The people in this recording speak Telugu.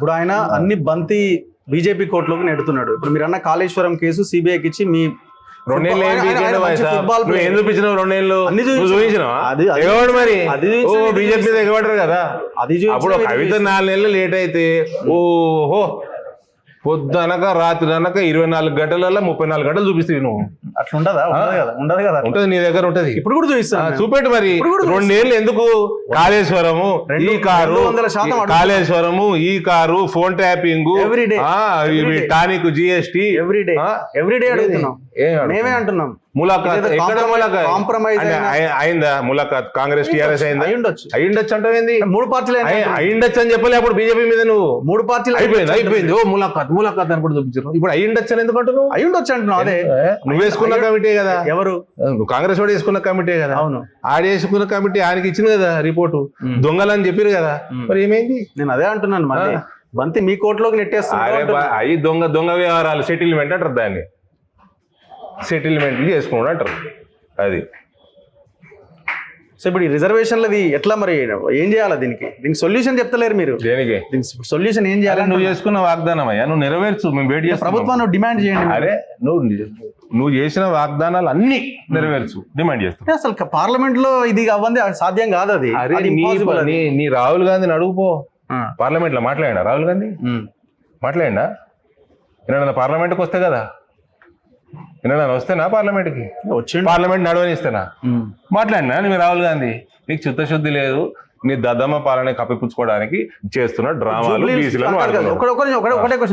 ఇప్పుడు ఆయన అన్ని బంతి బీజేపీ కోర్టులోకి నెడుతున్నాడు. ఇప్పుడు మీరు అన్న కాళేశ్వరం కేసు సిబిఐకి ఇచ్చి మీ రెండేళ్ళు ఏం చూపించినావు? రెండేళ్ళు చూపించినావు మరి బీజేపీ మీద ఎగబడరు కదా. అప్పుడు కవిత 4 నెలలు లేట్ అయితే ఓహో పొద్దునక రాత్రి అనక 24 గంటలలో 34 గంటలు చూపిస్తావు నువ్వు. అట్లా ఉండదా? ఉండదు కదా. ఉంటది, నీ దగ్గర ఉంటది. ఇప్పుడు కూడా చూపిస్తాను. చూపెట్టు మరి. 2 ఏళ్ళు ఎందుకు? కాళేశ్వరము, ఈ కారు, కాళేశ్వరము, ఈ car, phone tapping, tonic, GST everyday అడుగుతున్నాం. మేమే అంటున్నాం ములాఖాత్. ఎక్కడ ములాఖాత్? కాంప్రమైజ్ అయిందా ములాఖాత్? కాంగ్రెస్ టీఆర్ఎస్ అయిందా? అయ్యుండొచ్చు అంటావేంది? 3 పార్టీలు అయ్యుండొచ్చు అని చెప్పలే అప్పుడు బీజేపీ మీద నువ్వు. 3 పార్టీలు అయిపోయింది. ఓ ములాఖాత్ అని కూడా చూపించారు. ఇప్పుడు అయ్యుండొచ్చు అని ఎందుకు అంటున్నావు? అయ్యుండొచ్చు అంటున్నావు. అదే నువ్వు వేసుకున్న కమిటీ కదా. ఎవరు? నువ్వు కాంగ్రెస్ వాడు వేసుకున్న కమిటీ కదా. అవును, ఆడేసుకున్న కమిటీ ఆయనకి ఇచ్చింది కదా రిపోర్టు. దొంగలని చెప్పారు కదా. మరి ఏమైంది? నేను అదే అంటున్నాను. మళ్ళీ బంతి మీ కోర్టులోకి నెట్టేస్తున్నారు. అవి దొంగ వ్యవహారాలు, సెటిల్మెంట్ అంటారు దాన్ని. సెటిల్మెంట్లు చేసుకున్నాడు అంటారు అది. సో ఇప్పుడు ఈ రిజర్వేషన్లది ఎట్లా మరి ఏం చేయాలి? దీనికి సొల్యూషన్ చెప్తలేరు మీరు. దేనికి సొల్యూషన్ ఏం చేయాలి? నువ్వు చేసుకున్న వాగ్దానం అయ్యా, నువ్వు నెరవేర్చు. మేము వెయిట్ చేస్తాం. ప్రభుత్వాన్ని డిమాండ్ చేయండి. అరే నువ్వు చేసిన వాగ్దానాలు అన్ని నెరవేర్చు, డిమాండ్ చేస్తాం. అసలు పార్లమెంట్ లో ఇది అవ్వంది సాధ్యం కాదు. అది నీ రాహుల్ గాంధీని అడుగుపో. పార్లమెంట్ లో మాట్లాడినా రాహుల్ గాంధీ? మాట్లాడినా? ఏమన్నా పార్లమెంట్కి వస్తే కదా. ఏమన్నా వస్తేనా పార్లమెంట్కి? పార్లమెంట్ నడవనిస్తేనా? మాట్లాడినా నీ రాహుల్ గాంధీ? నీకు చిత్తశుద్ధి లేదు. నీ దద్దమ్మ పాలన కప్పిపుచ్చుకోవడానికి చేస్తున్న డ్రామాలు, బీసీలను